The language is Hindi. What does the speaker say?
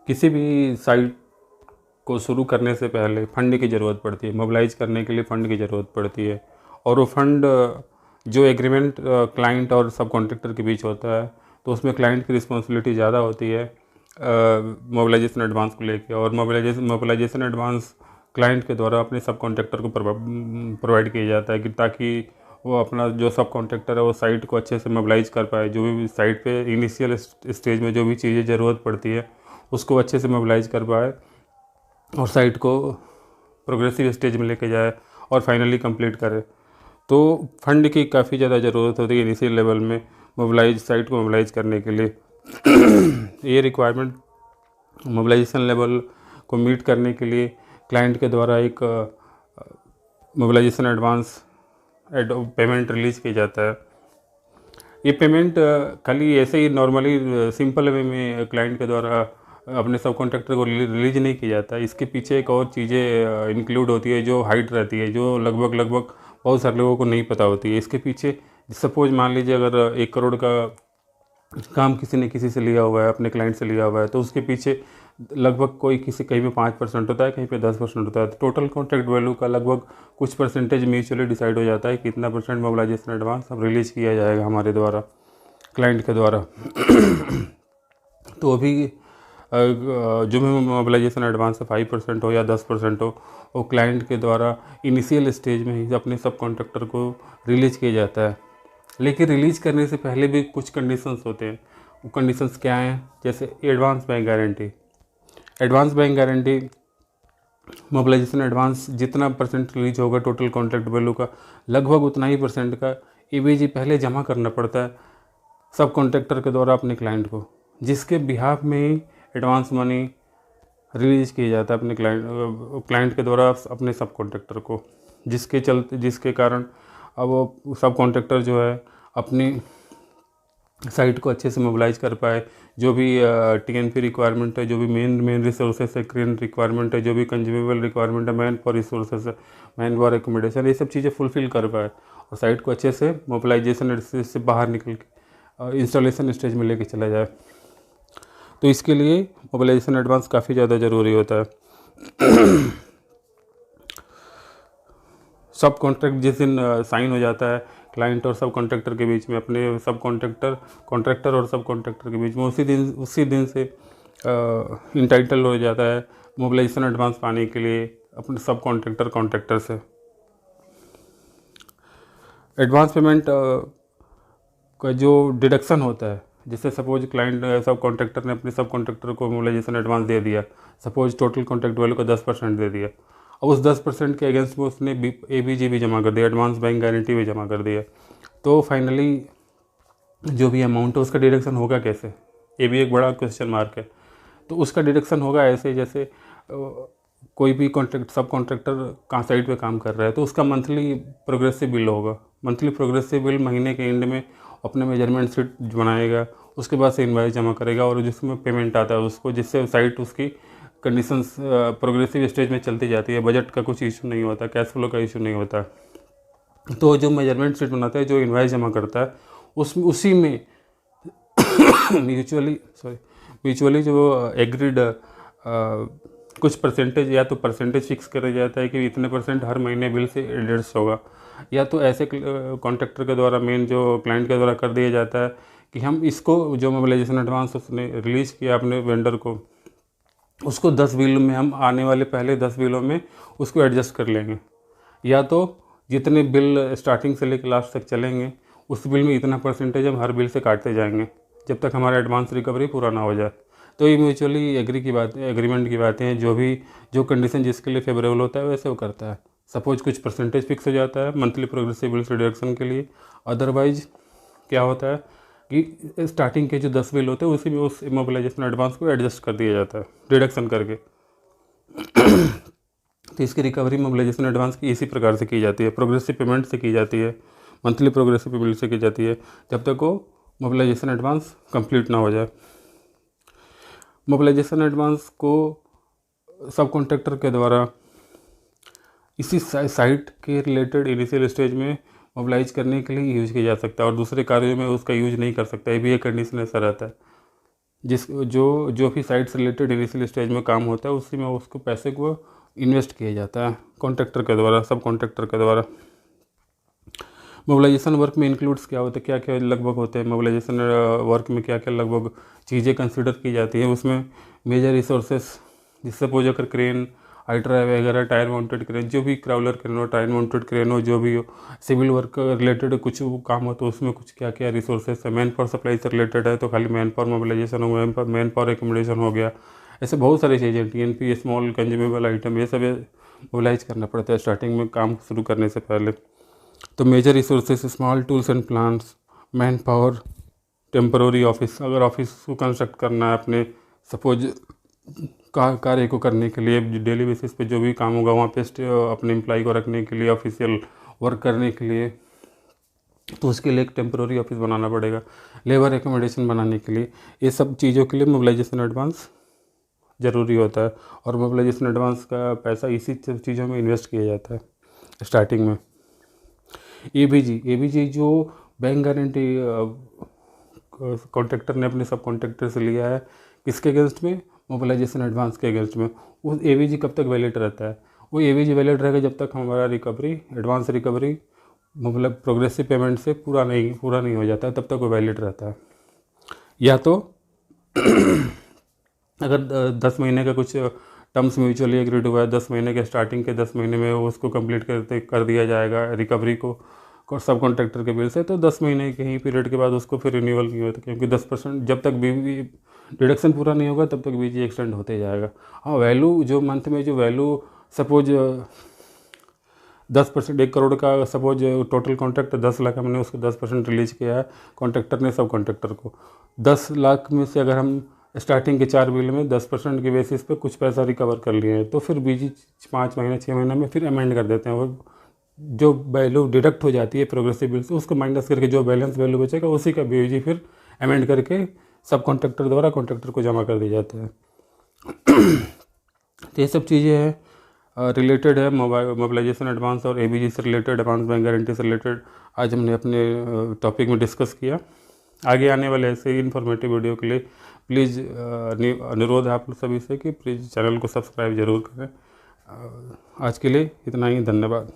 किसी भी साइट को शुरू करने से पहले फंड की ज़रूरत पड़ती है, मोबिलाइज करने के लिए फ़ंड की ज़रूरत पड़ती है। और वो फंड जो एग्रीमेंट क्लाइंट और सब कॉन्ट्रैक्टर के बीच होता है, तो उसमें क्लाइंट की रिस्पॉन्सिबिलिटी ज़्यादा होती है मोबिलाइजेशन एडवांस को लेके। और मोबिलाइजेशन एडवांस क्लाइंट के द्वारा अपने सब कॉन्ट्रैक्टर को प्रोवाइड किया जाता है कि ताकि वो अपना जो सब कॉन्ट्रैक्टर है वो साइट को अच्छे से मोबिलाइज कर पाए। जो भी साइट पे इनिशियल स्टेज में जो भी चीज़ें ज़रूरत पड़ती है उसको अच्छे से मोबिलाइज कर पाए और साइट को प्रोग्रेसिव स्टेज में लेके जाए और फाइनली कंप्लीट करे। तो फंड की काफ़ी ज़्यादा ज़रूरत होती है इनिशियल लेवल में साइट को मोबिलाइज करने के लिए। ये रिक्वायरमेंट मोबिलाइजेशन लेवल को मीट करने के लिए क्लाइंट के द्वारा एक मोबिलाइजेशन एडवांस पेमेंट रिलीज किया जाता है। ये पेमेंट खाली ऐसे ही नॉर्मली सिंपल वे में क्लाइंट के द्वारा अपने सब कॉन्ट्रैक्टर को रिलीज नहीं किया जाता। इसके पीछे एक और चीज़ें इंक्लूड होती है जो हाइड रहती है, जो लगभग बहुत सारे लोगों को नहीं पता होती है। इसके पीछे सपोज मान लीजिए अगर 1 करोड़ का काम किसी ने किसी से लिया हुआ है, अपने क्लाइंट से लिया हुआ है, तो उसके पीछे लगभग कहीं पे 5% होता है, कहीं पे 10% होता है। तो टोटल कॉन्ट्रैक्ट वैल्यू का लगभग कुछ परसेंटेज म्यूचुअली डिसाइड हो जाता है कि कितना परसेंट मोबिलाइजेशन एडवांस अब रिलीज किया जाएगा हमारे द्वारा क्लाइंट के द्वारा। तो अभी जो भी मोबिलाइजेशन एडवांस 5% हो या 10% हो, वो क्लाइंट के द्वारा इनिशियल स्टेज में ही अपने सब कॉन्ट्रैक्टर को रिलीज किया जाता है। लेकिन रिलीज करने से पहले भी कुछ कंडीशंस होते हैं। वो कंडीशंस क्या हैं? जैसे advance bank guarantee. Advance bank guarantee mobilisation advance जितना परसेंट रिलीज होगा टोटल कॉन्ट्रैक्ट वैल्यू का, लगभग उतना ही परसेंट का एबीजी पहले जमा करना पड़ता है सब कॉन्ट्रैक्टर के द्वारा अपने क्लाइंट को, जिसके बिहाफ में ही एडवांस मनी रिलीज किया जाता है अपने क्लाइंट के द्वारा अपने सब कॉन्ट्रैक्टर को, जिसके कारण अब वो सब कॉन्ट्रैक्टर जो है अपनी साइट को अच्छे से मोबिलाइज कर पाए। जो भी टीएनपी रिक्वायरमेंट है, जो भी मेन रिसोर्सेज है, क्रेन रिक्वायरमेंट है, जो भी कंज्यूमेबल रिक्वायरमेंट है, मैन फॉर रिसोर्सेज है, मैन फॉर एकोमोडेशन, ये सब चीज़ें फुलफिल कर पाए और साइट को अच्छे से मोबिलाइजेशन से बाहर निकल के इंस्टॉलेशन स्टेज में लेके चला जाए। तो इसके लिए मोबिलाइजेशन एडवांस काफ़ी ज़्यादा ज़रूरी होता है। सब कॉन्ट्रैक्ट जिस दिन साइन हो जाता है क्लाइंट और सब कॉन्ट्रैक्टर के बीच में, अपने सब कॉन्ट्रैक्टर और सब कॉन्ट्रैक्टर के बीच में, उसी दिन से इंटाइटल हो जाता है मोबिलाइजेशन एडवांस पाने के लिए अपने सब कॉन्ट्रैक्टर से। एडवांस पेमेंट का जो डिडक्शन होता है, जैसे सपोज क्लाइंट सब कॉन्ट्रैक्टर ने अपने सब कॉन्ट्रैक्टर को मोबिलाइजेशन एडवांस दे दिया, सपोज टोटल कॉन्ट्रैक्ट वैल्यू का 10% दे दिया, अब उस 10% के अगेंस्ट में उसने एबीजी भी जमा कर दिया, एडवांस बैंक गारंटी भी जमा कर दिया, तो फाइनली जो भी अमाउंट है उसका डिडक्शन होगा कैसे? ये भी एक बड़ा क्वेश्चन मार्क है। तो उसका डिडक्शन होगा ऐसे, जैसे कोई भी सब कॉन्ट्रैक्टर कहाँ साइट पे काम कर रहा है तो उसका मंथली प्रोग्रेसिव बिल होगा। मंथली प्रोग्रेसिव बिल महीने के एंड में अपने मेजरमेंट शीट बनाएगा, उसके बाद से इनवाइस जमा करेगा और जिसमें पेमेंट आता है उसको, जिससे साइट उसकी कंडीशंस प्रोग्रेसिव स्टेज में चलती जाती है। बजट का कुछ इशू नहीं होता, कैश फ्लो का इशू नहीं होता। तो जो मेजरमेंट शीट बनाता है, जो इनवाइस जमा करता है, उसी में म्यूचुअली जो एग्रीड कुछ परसेंटेज, या तो परसेंटेज फिक्स करा जाता है कि इतने परसेंट हर महीने बिल से एडजस्ट होगा, या तो ऐसे कॉन्ट्रैक्टर के द्वारा, मेन जो क्लाइंट के द्वारा कर दिया जाता है कि हम इसको जो मोबिलाइजेशन एडवांस उसने रिलीज़ किया अपने वेंडर को, उसको 10 बिल में हम आने वाले पहले 10 बिलों में उसको एडजस्ट कर लेंगे, या तो जितने बिल स्टार्टिंग से लेकर लास्ट तक चलेंगे उस बिल में इतना परसेंटेज हम हर बिल से काटते जाएंगे जब तक हमारा एडवांस रिकवरी पूरा ना हो जाए। तो ये म्यूचुअली एग्रीमेंट की बातें हैं। जो कंडीशन जिसके लिए फेवरेबल होता है वैसे वो करता है। सपोज कुछ परसेंटेज फिक्स हो जाता है मंथली प्रोग्रेसिव बिल्स रिडक्शन के लिए, अदरवाइज क्या होता है कि स्टार्टिंग के जो 10 बिल होते हैं उसी में उस मोबिलाइजेशन एडवांस को एडजस्ट कर दिया जाता है रिडक्शन करके। तो इसकी रिकवरी मोबिलाइजेशन एडवांस की इसी प्रकार से की जाती है, प्रोग्रेसिव पेमेंट से की जाती है, मंथली प्रोग्रेसिव पेमेंट से की जाती है, जब तक वो मोबिलाइजेशन एडवांस कंप्लीट ना हो जाए। मोबिलाइजेशन एडवांस को सब कॉन्ट्रैक्टर के द्वारा इसी साइट के रिलेटेड इनिशियल स्टेज में मोबिलाइज करने के लिए यूज किया जा सकता है और दूसरे कार्यों में उसका यूज नहीं कर सकता। ये भी एक कंडीशन ऐसा रहता है। जिस जो भी साइट से रिलेटेड इनिशियल स्टेज में काम होता है उसी में उसको पैसे को इन्वेस्ट किया जाता है कॉन्ट्रैक्टर के द्वारा, सब कॉन्ट्रैक्टर के द्वारा। मोबिलाइजेशन वर्क में इंक्लूड्स क्या होता है, क्या क्या लगभग होते हैं मोबिलाइजेशन वर्क में, क्या क्या लगभग चीज़ें कंसिडर की जाती हैं उसमें। मेजर रिसोर्सेस, जिससे सपोज अगर क्रेन, हाइड्रा वगैरह, टायर माउंटेड क्रेन, जो भी क्राउलर क्रेन हो, टायर माउंटेड क्रेन हो, जो भी हो, सिविल वर्क रिलेटेड कुछ काम हो तो उसमें कुछ क्या क्या रिसोर्सेस है। मैन पावर सप्लाई से रिलेटेड है तो खाली मैन पावर मोबिलाइजेशन हो गया, मैन पावर एकोमोडेशन हो गया, ऐसे बहुत सारी चीज़ें, TNP, स्मॉल कंज्यूमेबल आइटम, ये सब मोबिलाइज करना पड़ता है स्टार्टिंग में काम शुरू करने से पहले। तो major resources, small tools and plans, manpower, temporary office, अगर ऑफिस को कंस्ट्रक्ट करना है अपने सपोज कार्य को करने के लिए, डेली बेसिस पे जो भी काम होगा वहाँ पे अपने एम्प्लॉय को रखने के लिए, ऑफिशियल वर्क करने के लिए, तो उसके लिए एक टेम्पररी ऑफिस बनाना पड़ेगा। लेबर एकोमोडेशन बनाने के लिए, ये सब चीज़ों के लिए मोबिलाइजेशन एडवांस ज़रूरी होता है। और मोबिलाइजेशन एडवांस का पैसा इसी चीज़ों में इन्वेस्ट किया जाता है स्टार्टिंग में। ABG जो बैंक गारंटी कॉन्ट्रैक्टर ने अपने सब कॉन्ट्रैक्टर से लिया है, किसके अगेंस्ट में, मोबिलाइजेशन एडवांस के अगेंस्ट में। वो ABG कब तक वैलिड रहता है, वो ABG वैलिड रहेगा जब तक हमारा रिकवरी, एडवांस रिकवरी, मतलब प्रोग्रेसिव पेमेंट से पूरा नहीं हो जाता है, तब तक वो वैलिड रहता है। या तो अगर 10 महीने का कुछ टर्म्स म्यूचुअली एग्रीड हुआ है, 10 महीने के स्टार्टिंग के 10 महीने में उसको कंप्लीट कर दिया जाएगा रिकवरी को सब कॉन्ट्रैक्टर के बिल से, तो 10 महीने के ही पीरियड के बाद उसको फिर रिन्यूअल नहीं होता, क्योंकि 10% जब तक बीवी डिडक्शन पूरा नहीं होगा तब तक BG एक्सटेंड होते जाएगा। हाँ, वैल्यू जो मंथ में जो वैल्यू सपोज 10%, 1 करोड़ का सपोज टोटल कॉन्ट्रैक्ट 10 लाख, हमने उसको 10% रिलीज किया है कॉन्ट्रैक्टर ने सब कॉन्ट्रैक्टर को। 10 लाख में से अगर हम स्टार्टिंग के 4 बिल में 10% के बेसिस पे कुछ पैसा रिकवर कर लिए हैं, तो फिर BG 5 महीने 6 महीने में फिर अमेंड कर देते हैं। वो जो वैल्यू डिडक्ट हो जाती है प्रोग्रेसिव बिल से, उसको माइनस करके जो बैलेंस वैल्यू बचेगा उसी का BG फिर अमेंड करके सब कॉन्ट्रैक्टर द्वारा कॉन्ट्रैक्टर को जमा कर दिए जाते हैं। तो ये सब चीज़ें हैं रिलेटेड है मोबिलाइजेशन एडवांस और ABG से रिलेटेड, एडवांस बैंक गारंटी से रिलेटेड आज हमने अपने टॉपिक में डिस्कस किया। आगे आने वाले ऐसे ही इन्फॉर्मेटिव वीडियो के लिए प्लीज़ अनुरोध है आप सभी से कि प्लीज़ चैनल को सब्सक्राइब जरूर करें। आज के लिए इतना ही, धन्यवाद।